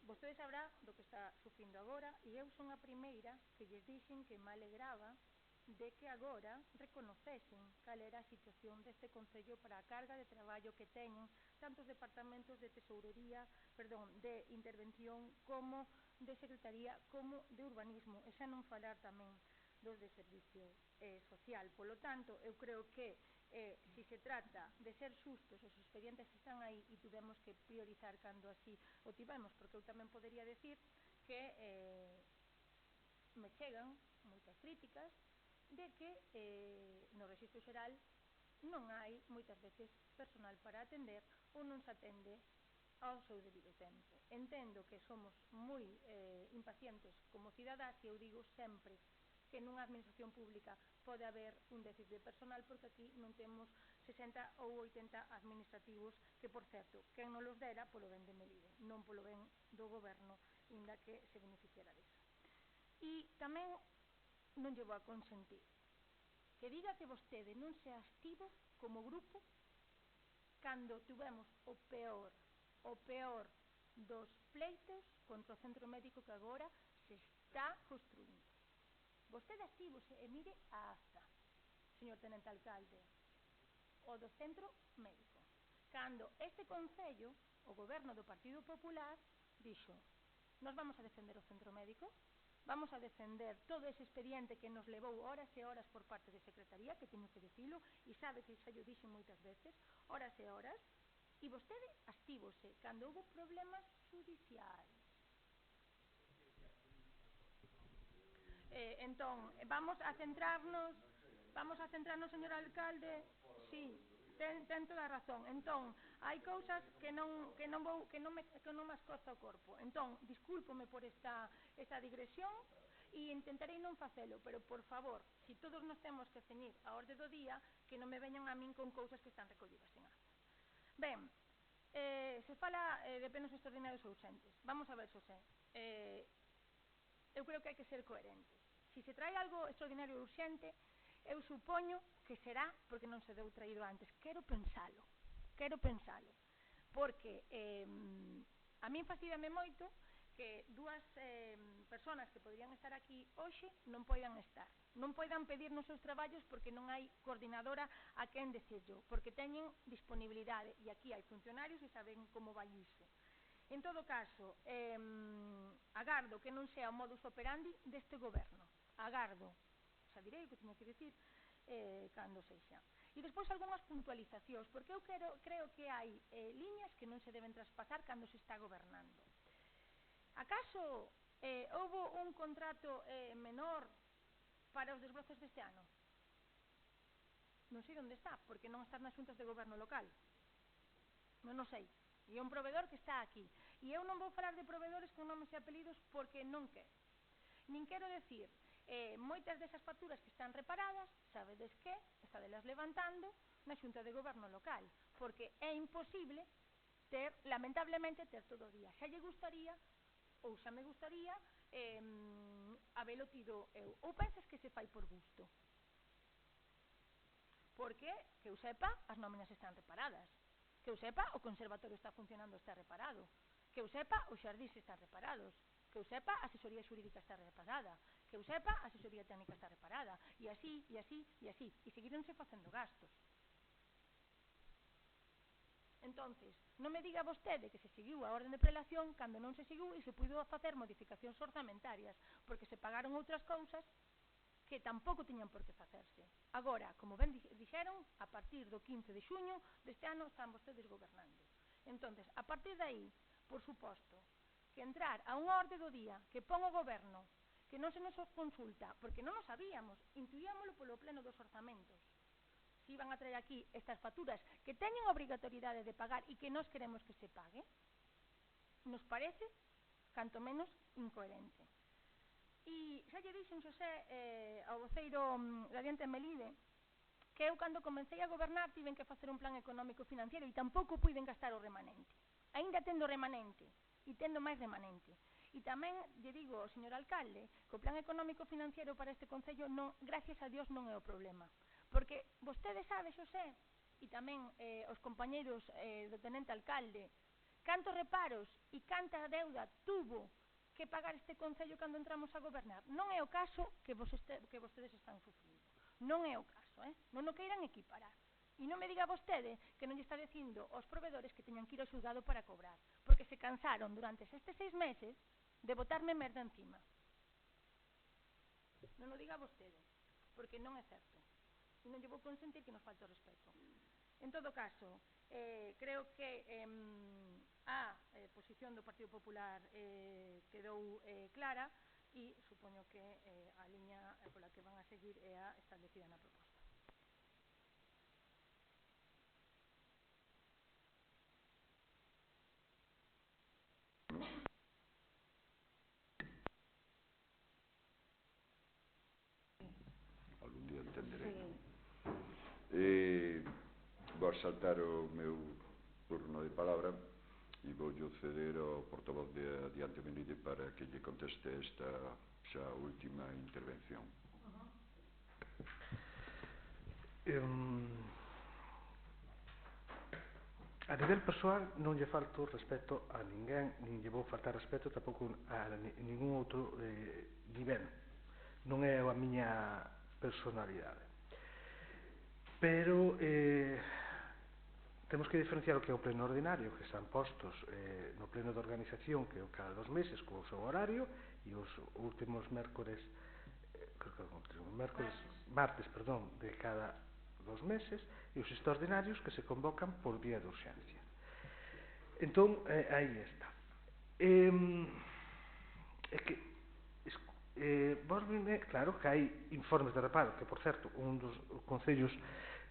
vostede sabrá do que está sufrindo agora, e eu son a primeira que lles dixen que me alegraba de que agora reconocesen cal era a situación deste Concello para a carga de traballo que teñen tantos departamentos de tesourería, de intervención, como de secretaría, como de urbanismo, e xa non falar tamén dos de servicio social. Polo tanto, eu creo que se se trata de ser xustos, os expedientes están aí e tuvemos que priorizar cando así o tivemos, porque eu tamén podería decir que me chegan moitas críticas de que no Rexistro Xeral non hai moitas veces personal para atender ou non se atende ao seu debido tempo. Entendo que somos moi impacientes como cidadás, e eu digo sempre que nunha administración pública pode haber un déficit de personal, porque aquí non temos 60 ou 80 administrativos que, por certo, quen non los dera polo ben de Melide, non polo ben do goberno, inda que se beneficiara disso. E tamén non lle vou a consentir que diga que vostede non se abstivo como grupo cando tivemos o peor dos pleitos contra o centro médico que agora se está construindo. Vostede activose, e mire a acta, señor tenente alcalde, o do centro médico. Cando este Concello, o goberno do Partido Popular, dixo: Nós vamos a defender o centro médico, vamos a defender todo ese expediente que nos levou horas e horas por parte de Secretaría, que teño que dicilo, e sabe que xa yo dixen moitas veces, horas e horas, e vostede astívose cando houve problemas judiciais. Entón, vamos a centrarnos, señor alcalde, sí, ten toda a razón. Entón, hai cousas que non me costa o corpo. Entón, discúlpome por esta digresión e intentarei non facelo, pero por favor, si todos nos temos que ceñir a orde do día, que non me veñan a min con cousas que están recollidas en acta. Ben, se fala de plenos extraordinarios ou urxentes. Vamos a ver, Xosé, eu creo que hai que ser coherentes. Si se trae algo extraordinario ou urxente, eu supoño que será porque non se deu traído antes. Quero pensalo, porque a min fastídame moito que dúas persoas que poderían estar aquí hoxe non poidan estar, non poidan pedir nos seus traballos porque non hai coordinadora a quen decirlo, porque teñen disponibilidade, e aquí hai funcionarios e saben como vai iso. En todo caso, agardo que non sea o modus operandi deste goberno. Agardo, xa direi o que teño que dicir cando sexa. E despois algunhas puntualizacións, porque eu creo que hai liñas que non se deben traspasar cando se está gobernando. Acaso houve un contrato menor para os desbrozos deste ano? Non sei onde está, porque non está nas xuntas de goberno local. Non o sei. E é un proveedor que está aquí. E eu non vou falar de proveedores con nomes e apelidos porque non quero. Nin quero decir, moitas desas facturas que están reparadas, sabedes que estadelas levantando na xunta de goberno local, porque é imposible lamentablemente, ter todo o día. Xa lle gustaría, ou xa me gustaría, habelo tido eu. Ou pensas que se fai por gusto? Porque, que eu sepa, as nóminas están reparadas. Que eu sepa, o conservatorio está funcionando, está reparado. Que eu sepa, os xardís están reparados. Que eu sepa, a asesoría xurídica está reparada. Que eu sepa, a asesoría técnica está reparada. E así, e así, e así. E seguironse facendo gastos. Entonces, non me diga vostede que se seguiu a orden de prelación cando non se seguiu e se puido facer modificacións orzamentarias, porque se pagaron outras cousas que tampouco tiñan por que facerse. Agora, como ben dixeron, a partir do 15 de xuño deste ano están vostedes gobernando. Entonces, a partir de aí, por suposto, que entrar a unha orde do día que pon o goberno, que non se nos consulta, porque non o sabíamos, intuíamolo polo pleno dos orzamentos, si iban a traer aquí estas facturas que teñen obrigatoriedade de pagar e que nós queremos que se pague, nos parece, canto menos, incoherente. E xa lle dixen, Xosé, ao voceiro Gadiante Melide, que eu cando comecei a gobernar tiven que facer un plan económico financiero e tampouco puiden gastar o remanente. Aínda tendo remanente, e tendo máis remanente. E tamén lle digo ao señor alcalde que o plan económico financiero para este concello, gracias a Dios, non é o problema. Porque vostede sabe, Xosé, e tamén os compañeiros do tenente alcalde, cantos reparos e canta deuda tuvo que pagar este concello cando entramos a gobernar. Non é o caso que vostedes están sufrindo. Non é o caso, non o queiran equiparar. E non me diga vostede que non lle está dicindo aos proveedores que teñan que ir ao xulgado para cobrar, porque se cansaron durante estes 6 meses de botarme merda encima. Non o diga vostede, porque non é certo. E non lle vou consentir que nos falte o respeto. En todo caso, creo que a posición do Partido Popular quedou clara e supoño que a liña pola que van a seguir é a establecida na proposta. Algún día entenderei. Vou saltar o meu turno de palabra e vou ceder ao portavoz de Adiante Melide para que lle conteste esta xa última intervención. A nivel persoal non lle falto respeto a ninguén, nin lle vou faltar respeto tampouco a ningún outro nivel. Non é a miña personalidade. Pero temos que diferenciar o que é o pleno ordinario, que están postos no pleno de organización, que é o cada 2 meses, co seu horario, e os últimos mércores, martes, de cada 2 meses, e os extraordinarios que se convocan por vía de urxencia. Entón, aí está. É que vos vime, claro que hai informes de reparo, que por certo, un dos concellos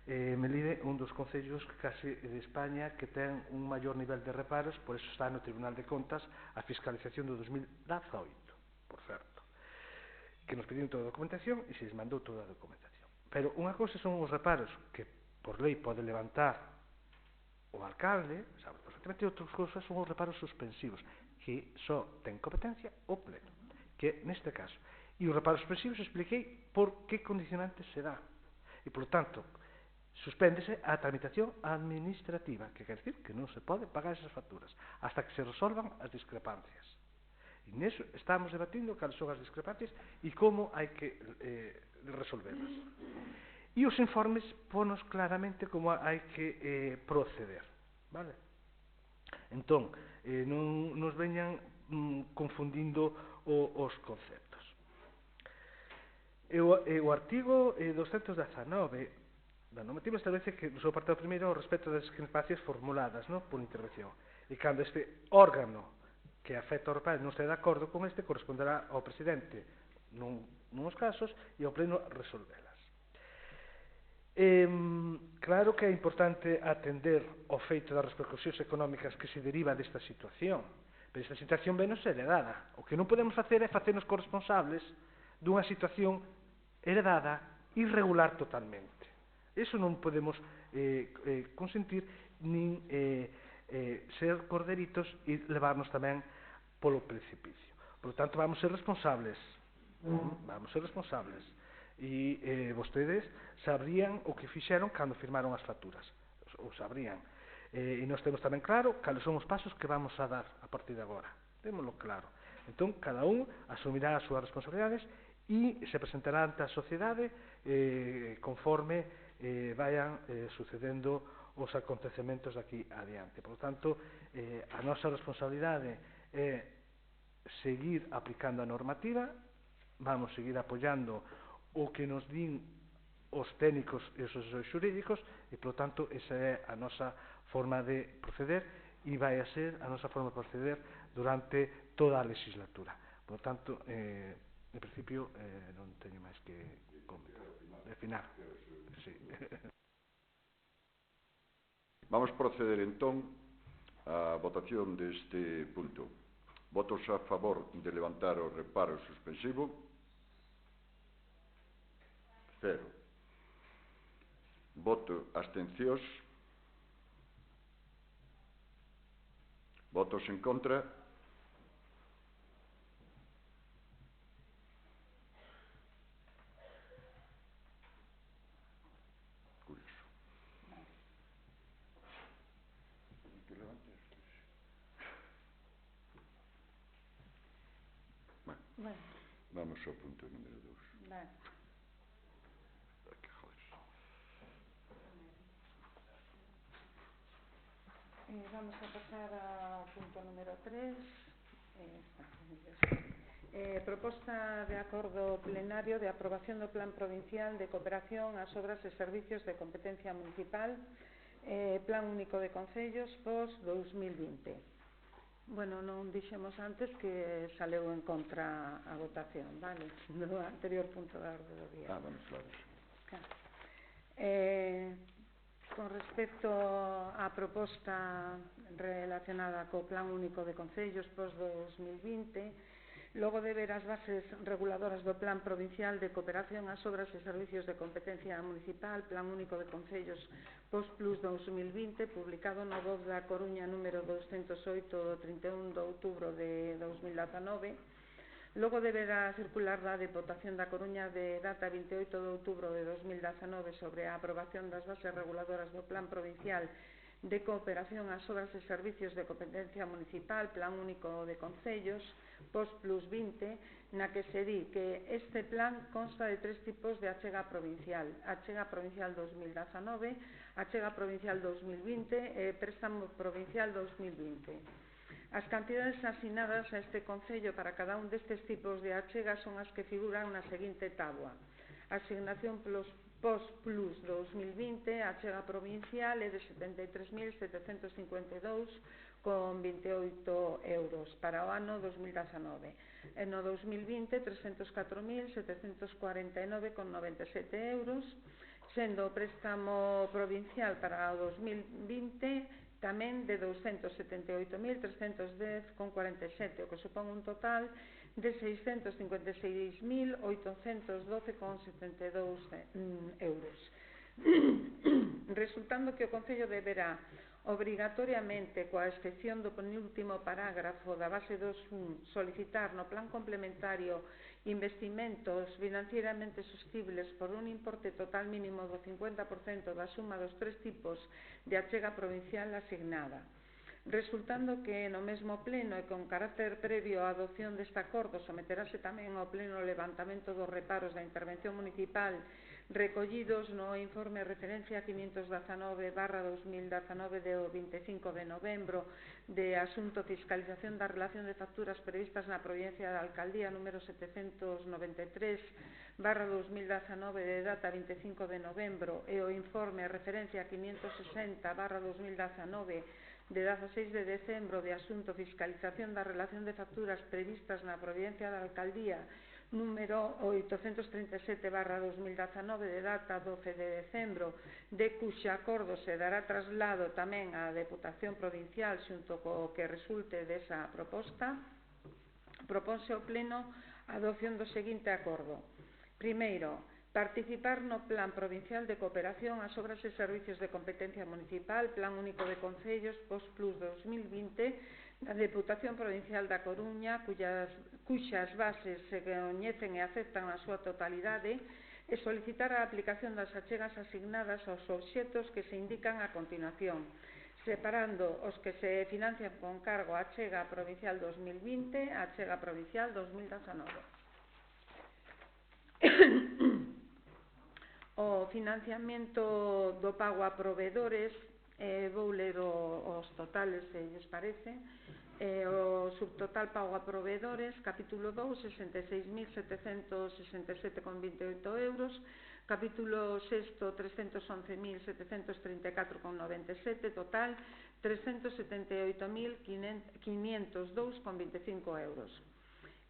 Melide, un dos concellos case de España que ten un maior nivel de reparos, por eso está no Tribunal de Contas a fiscalización do 2018, por certo, que nos pediron toda a documentación e se les mandou toda a documentación. Pero unha cousa son os reparos que por lei pode levantar o alcalde, sabe perfectamente, e outras cousas son os reparos suspensivos, que só ten competencia o pleno, que é neste caso. E os reparos suspensivos expliquei por que condicionantes se dá. E, por tanto, suspéndese a tramitación administrativa, que quer decir que non se pode pagar esas facturas hasta que se resolvan as discrepancias. E neso estamos debatindo cales son as discrepancias e como hai que resolverlas. E os informes ponos claramente como hai que proceder, vale? Entón, non nos veñan confundindo os conceptos. E o artigo 219 da normativa establece que no seu apartado primeiro o respecto das discrepancias formuladas, no, por intervención, e cando este órgano que afecta ao reparo non este de acordo con este, corresponderá ao presidente nuns casos e ao pleno resolvelas. Claro que é importante atender ao feito das repercusións económicas que se deriva desta situación, pero esta situación ven nos heredada. O que non podemos facer é facernos corresponsables dunha situación heredada irregular totalmente. Eso non podemos consentir nin ser corderitos e levarnos tamén polo precipicio. Por lo tanto, vamos ser responsables. E vostedes sabrían o que fixeron cando firmaron as facturas. O sabrían. E nós temos tamén claro cales son os pasos que vamos a dar a partir de agora. Témoslo claro. Entón, cada un asumirá as súas responsabilidades e se presentará ante a sociedade conforme vayan sucedendo os acontecementos daqui adiante. Por lo tanto, a nosa responsabilidade é seguir aplicando a normativa, vamos seguir apoiando o que nos din os técnicos e os asesores xurídicos e, por lo tanto, esa é a nosa forma de proceder e vai a ser a nosa forma de proceder durante toda a legislatura. Por lo tanto, en principio, non teño máis que comentar. Definar. Sí. Vamos proceder entón á votación deste punto. Votos a favor de levantar o reparo suspensivo? 0. Voto abstencións? Votos en contra? Bueno. Vamos ao punto número 2. Vale. Vamos a pasar ao punto número 3. Proposta de acordo plenario de aprobación do Plan Provincial de Cooperación ás Obras e Servicios de Competencia Municipal, Plan Único de Concellos pos-2020. Bueno, non dixemos antes que saleu en contra a votación, vale? No anterior punto da orde do día. Vamos claro. Con respecto á proposta relacionada co Plan Único de Concellos pos-2020, logo de ver as bases reguladoras do Plan Provincial de Cooperación ás Obras e Servicios de Competencia Municipal, Plan Único de Concellos post-Plus 2020, publicado no BOV da Coruña número 208 do 31 de outubro de 2019, logo de ver a circular da Deputación da Coruña de data 28 de outubro de 2019 sobre a aprobación das bases reguladoras do Plan Provincial de cooperación ás obras e servicios de competencia municipal, Plan Único de Concellos, POS Plus 20, na que se di que este plan consta de 3 tipos de achega provincial: achega provincial 2019, achega provincial 2020 e préstamo provincial 2020. As cantidades asignadas a este Concello para cada un destes tipos de achega son as que figuran na seguinte táboa. A asignación POS Plus 2020, a achega provincial é de 73.752,28 euros para o ano 2019. E no 2020, 304.749,97 euros, sendo o préstamo provincial para o 2020 tamén de 278.310,47, o que supón un total de 656.812,72 euros. Resultando que o Concello deberá obrigatoriamente, coa excepción do penúltimo parágrafo da base 2.1, solicitar no plan complementario investimentos financieramente sostibles por un importe total mínimo do 50% da suma dos 3 tipos de achega provincial asignada. Resultando que no mesmo pleno e con carácter previo á adopción deste acordo someterase tamén ao pleno o levantamento dos reparos da intervención municipal recollidos no informe referencia 519/2019 do 25 de novembro de asunto fiscalización da relación de facturas previstas na Providencia da Alcaldía número 793/2019 de data 25 de novembro e o informe referencia 560/2019 de 16 de decembro de asunto fiscalización da relación de facturas previstas na Providencia da Alcaldía número 837/2019 de data 12 de decembro, de cuxa acordo se dará traslado tamén á Deputación Provincial xunto co que resulte desa proposta, proponse ao Pleno a adopción do seguinte acordo. Primeiro, participar no Plan Provincial de Cooperación ás obras e servicios de competencia municipal, Plan Único de Concellos, POS Plus 2020, da Deputación Provincial da Coruña, cuxas bases se coñecen e aceptan na súa totalidade, e solicitar a aplicación das achegas asignadas aos obxectos que se indican a continuación, separando os que se financian con cargo a achega provincial 2020 e a achega provincial 2019. O financiamento do pago a proveedores, vou ler os totales, se lles parece. O subtotal pago a proveedores, capítulo 2, 66.767,28 euros, capítulo 6, 311.734,97, total 378.502,25 euros.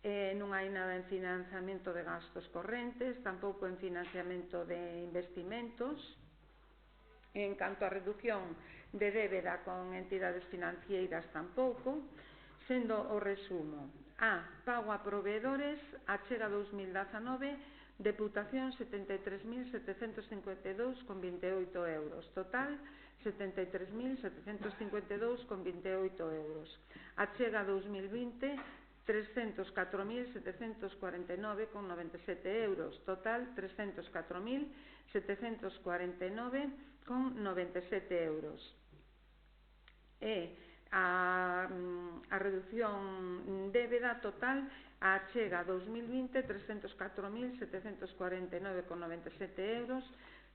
Non hai nada en financiamento de gastos correntes, tampouco en financiamento de investimentos. En canto a reducción de débeda con entidades financieras tampouco, sendo o resumo: a. Pago a proveedores, achega 2019, Deputación 73.752,28 euros, total 73.752,28 euros. Achega 2020, 304.749,97 euros, total 304.749,97 euros. E a reducción débeda total a achega 2020, 304.749,97 euros,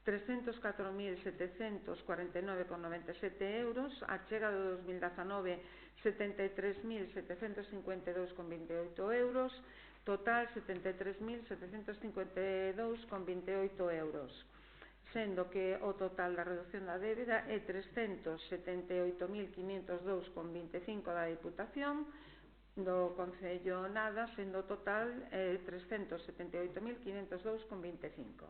304.749,97 euros, achega do 2019, 73.752,28 euros, total 73.752,28 euros, sendo que o total da reducción da débeda é 378.502,25 da Diputación, do Concello nada, sendo o total 378.502,25.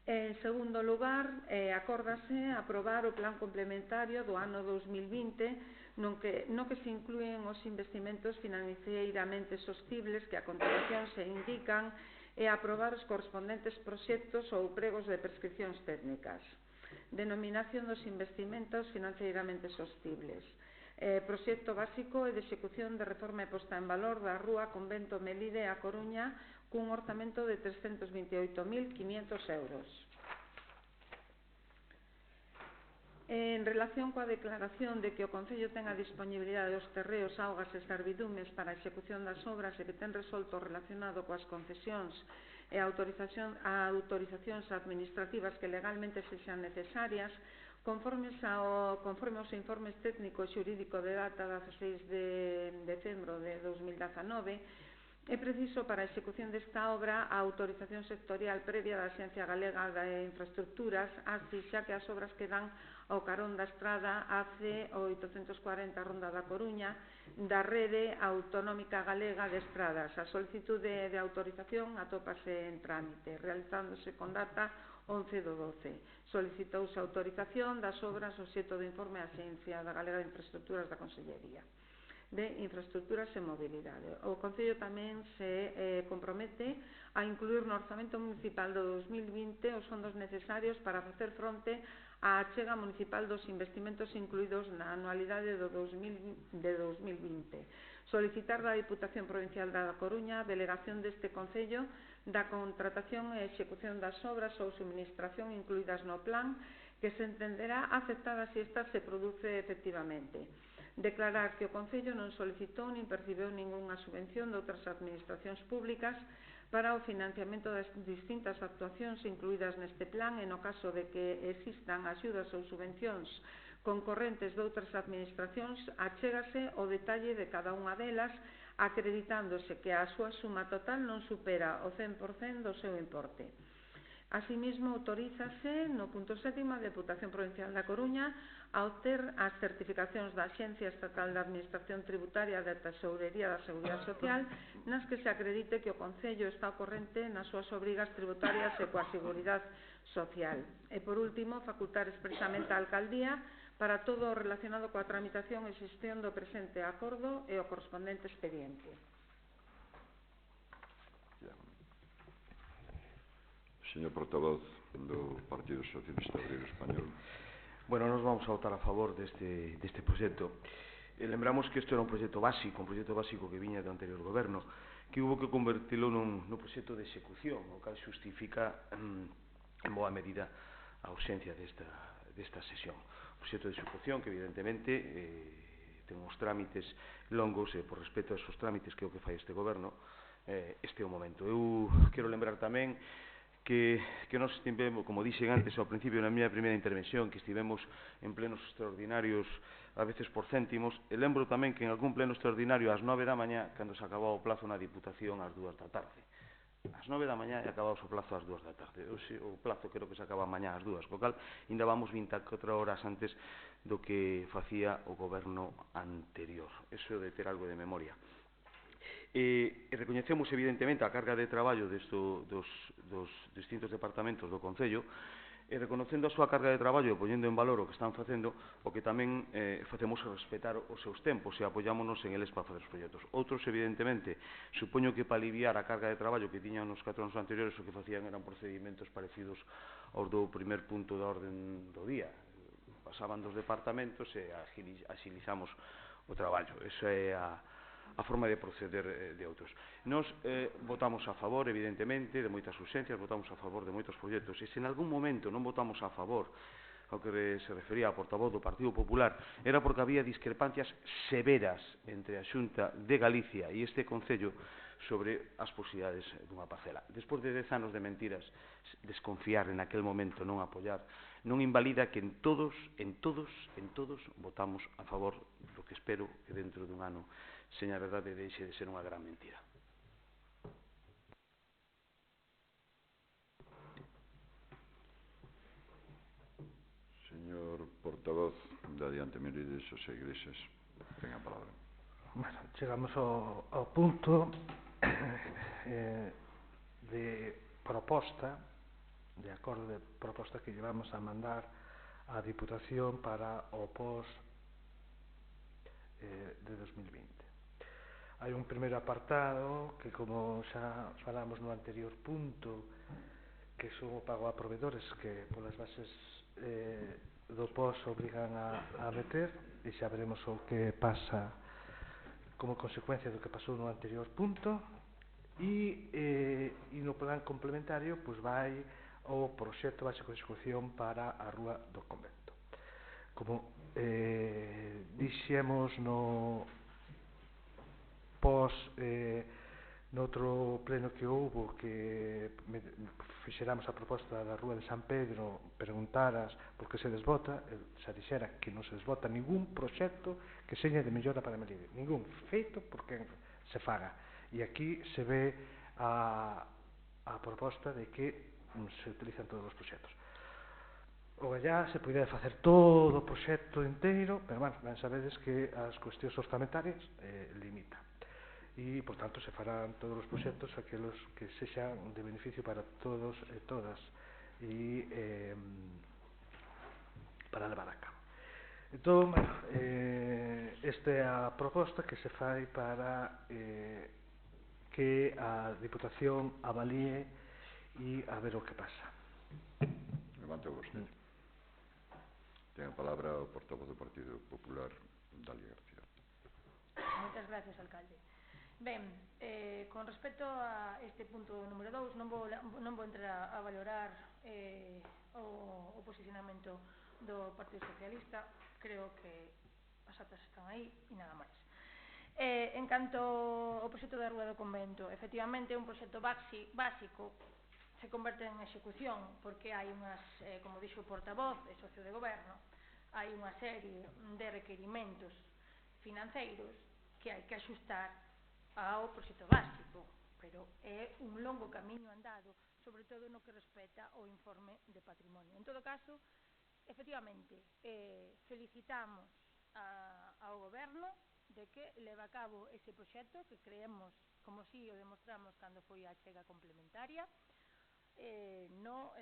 En segundo lugar, acórdase aprobar o plan complementario do ano 2020 no que se inclúen os investimentos financeiramente sostibles que a continuación se indican e aprobar os correspondentes proxectos ou pregos de prescripcións técnicas. Denominación dos investimentos financeiramente sostibles. Proxecto básico e de execución de reforma e posta en valor da Rúa Convento Melide a Coruña cun orzamento de 328.500 euros. En relación coa declaración de que o Concello ten a disponibilidade dos terreos, augas e servidumes para a execución das obras e que ten resolto relacionado coas concesións e autorizacións administrativas que legalmente sexan necesarias, conforme aos informes técnico e xurídico de data 16 de decembro de 2019, é preciso para a execución desta obra a autorización sectorial previa da Axencia Galega de Infraestructuras, así xa que as obras que dan ao carón da estrada AC840 Ronda da Coruña da Rede Autonómica Galega de Estradas. A solicitude de autorización atópase en trámite, realizándose con data 11 do 12. Solicitouse a autorización das obras obxecto do informe da Axencia Galega de Infraestructuras da Consellería de Infraestructuras e Mobilidade. O Concello tamén se compromete a incluir no Orzamento Municipal do 2020 os fondos necesarios para facer fronte á achega municipal dos investimentos incluídos na anualidade de 2020. Solicitar da Diputación Provincial da Coruña a delegación deste Concello da contratación e execución das obras ou subministración incluídas no plan que se entenderá afectada se esta se produce efectivamente. Declarar que o Concello non solicitou nin percibeu ningunha subvención de outras administracións públicas para o financiamento das distintas actuacións incluídas neste plan e no caso de que existan axudas ou subvencións concorrentes de outras administracións, achégase o detalle de cada unha delas, acreditándose que a súa suma total non supera o 100% do seu importe. Asimismo, autorízase no punto 7 a Deputación Provincial da Coruña a obter as certificacións da Axencia Estatal de Administración Tributaria da Tesourería da Seguridade Social nas que se acredite que o Concello está ao corrente nas súas obrigas tributarias e coa Seguridade Social. E, por último, facultar expresamente a Alcaldía para todo o relacionado coa tramitación e xestión do presente acordo e o correspondente expediente. Señor portavoz do Partido Socialista Obrero Español. Bueno, nos vamos a votar a favor deste proxecto. Lembramos que isto era un proxecto básico que viña do anterior goberno, que hubo que convertilo nun proxecto de execución, o cal xustifica en boa medida a ausencia desta sesión. Un proxecto de execución que evidentemente ten uns trámites longos e por respeto a esos trámites que é o que fai este goberno, este é o momento. Eu quero lembrar tamén que nos estivemos, como dixen antes ao principio na miña primeira intervención, que estivemos en plenos extraordinarios a veces por céntimos, e lembro tamén que en algún pleno extraordinario ás 9 da mañá, cando se acababa o plazo na Diputación ás 2 da tarde. Ás 9 da mañá e acababa o plazo ás 2 da tarde. O plazo creo que se acaba mañá ás 2, co cal ainda vamos 24 horas antes do que facía o goberno anterior. Eso de ter algo de memoria. E recoñecemos evidentemente a carga de traballo dos distintos departamentos do Concello e reconocendo a súa carga de traballo e poñendo en valor o que están facendo, o que tamén facemos é respetar os seus tempos e apoyámonos en eles para facer os proxectos. Outros, evidentemente, supoño que para aliviar a carga de traballo que tiñan nos 4 anos anteriores, o que facían eran procedimentos parecidos aos do primer punto da orden do día. Pasaban dos departamentos e agilizamos o traballo. Esa é a forma de proceder de outros. Nos votamos a favor, evidentemente, de moitas urxencias, votamos a favor de moitos proxectos, e se en algún momento non votamos a favor ao que se refería a portavoz do Partido Popular, era porque había discrepancias severas entre a Xunta de Galicia e este Concello sobre as posibilidades dunha parcela. Despois de 10 anos de mentiras, desconfiar en aquel momento, non apoiar, non invalida que en todos votamos a favor do que espero que dentro dun ano seña verdade deixe de ser unha gran mentira. Señor portavoz da Adiante Merides, Xosé Iglesias, ten a palabra. Bueno, chegamos ao punto de proposta, de acordo de proposta que llevamos a mandar á Diputación para o POS de 2020. Hai un primeiro apartado que, como xa falamos no anterior punto, que son o pago a provedores que polas bases do POS obrigan a meter, e xa veremos o que pasa como consecuencia do que pasou no anterior punto, e no plan complementario vai o proxecto básico de execución para a Rúa do Convento. Como dixemos no noutro pleno que houbo que fixeramos a proposta da Rúa de San Pedro, preguntaras por que se desvota, xa dixera que non se desvota ningún proxecto que seña de mellora para Melide, ningún feito por quen se faga, e aquí se ve a proposta de que se utilizan todos os proxectos. O allá se poidera facer todo o proxecto inteiro, pero, bueno, ben sabedes que as cuestións orzamentarias limitan. E, por tanto, se farán todos os proxectos aqueles que sexan de beneficio para todos e todas e para levar a cabo. Entón, bueno, esta é a proposta que se fai para que a Diputación avalíe e a ver o que pasa. Levante vostede. Ten a palabra o portavoz do Partido Popular, Dalia García. Moitas gracias, alcalde. Ben, con respecto a este punto número 2, non vou entrar a valorar o posicionamento do Partido Socialista. Creo que as actas están aí e nada máis. En canto ao proxecto da Rúa do Convento, efectivamente é un proxecto básico, se converte en execución porque hai unhas, como dixo o portavoz e socio de goberno, hai unha serie de requerimentos financeiros que hai que axustar ao proxecto básico, pero é un longo camiño andado, sobre todo no que respecta ao informe de patrimonio. En todo caso, efectivamente, felicitamos ao goberno de que leva a cabo ese proxecto que creemos, como si o demostramos cando foi a achega complementaria, no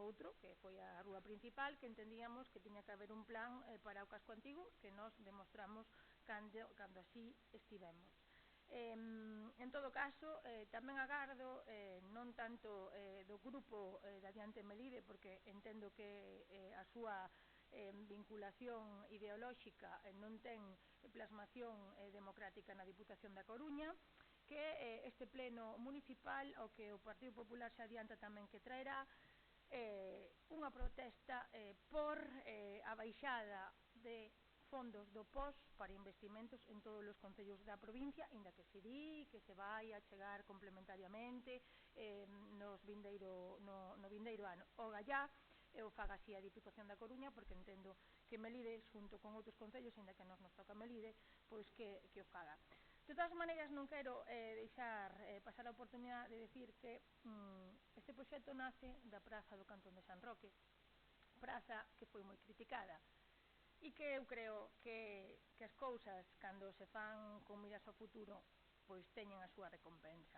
outro, que foi a rúa principal, que entendíamos que tiña que haber un plan para o casco antigo, que nos demostramos cando así estivemos. En todo caso, tamén agardo, non tanto do grupo de Adiante Melide, porque entendo que a súa vinculación ideolóxica non ten plasmación democrática na Diputación da Coruña, que este pleno municipal, o que o Partido Popular se adianta tamén que traerá, unha protesta por a baixada de fondos do POS para investimentos en todos os concellos da provincia, inda que se di que se vai a chegar complementariamente no vindeiro ano. O gallá o faga así a Diputación da Coruña, porque entendo que Melide, xunto con outros concellos, inda que nos toca Melide, pois que o faga. De todas maneiras, non quero deixar pasar a oportunidade de decir que este proxecto nace da praza do Cantón de San Roque, praza que foi moi criticada, e que eu creo que as cousas, cando se fan con miras ao futuro, pois teñen a súa recompensa.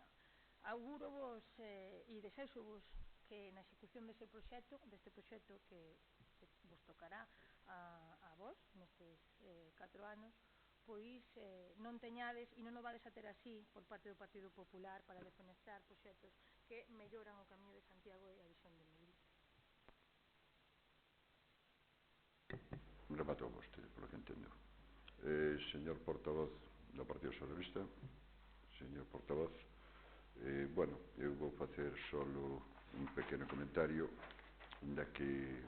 Auguro-vos e desexo-vos que na execución deste proxecto que vos tocará a vos nestes 4 anos, pois non teñades e non o vades a ter así por parte do Partido Popular para defenestrar proxectos que melloran o Camiño de Santiago e a visión de Melide. Rematou vostede, polo que entendo. Señor portavoz do Partido Socialista, señor portavoz, bueno, eu vou facer solo un pequeno comentario da que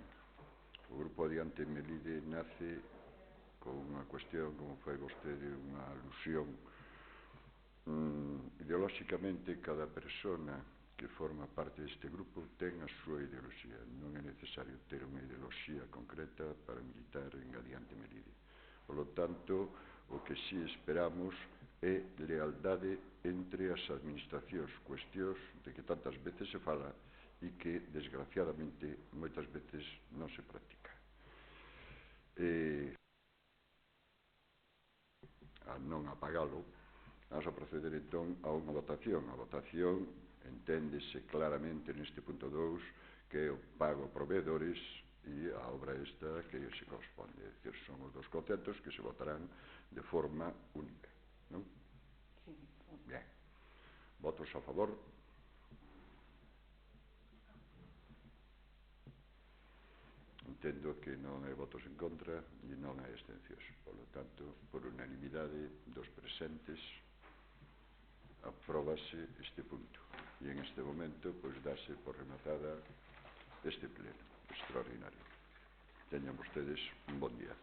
o Grupo Adiante Melide nace con unha cuestión, como foi vostede, unha alusión. Ideolóxicamente, cada persona que forma parte deste grupo ten a súa ideoloxía. Non é necesario ter unha ideoloxía concreta para militar en Adiante Melide. Por lo tanto, o que si esperamos é lealdade entre as administracións, cuestións de que tantas veces se fala e que, desgraciadamente, moitas veces non se practica. A non apagalo, vamos a proceder entón a unha votación. A votación enténdese claramente neste punto 2 que é o pago a proveedores e a obra esta que se corresponde. É dicir, son os dos conceptos que se votarán de forma única, non? Sí. Bien. Votos a favor? Entendo que non hai votos en contra e non hai abstencións. Por lo tanto, por unanimidade dos presentes, apróbase este punto. E en este momento, pois, dase por rematada este pleno extraordinario. Teñan vostedes un bon día.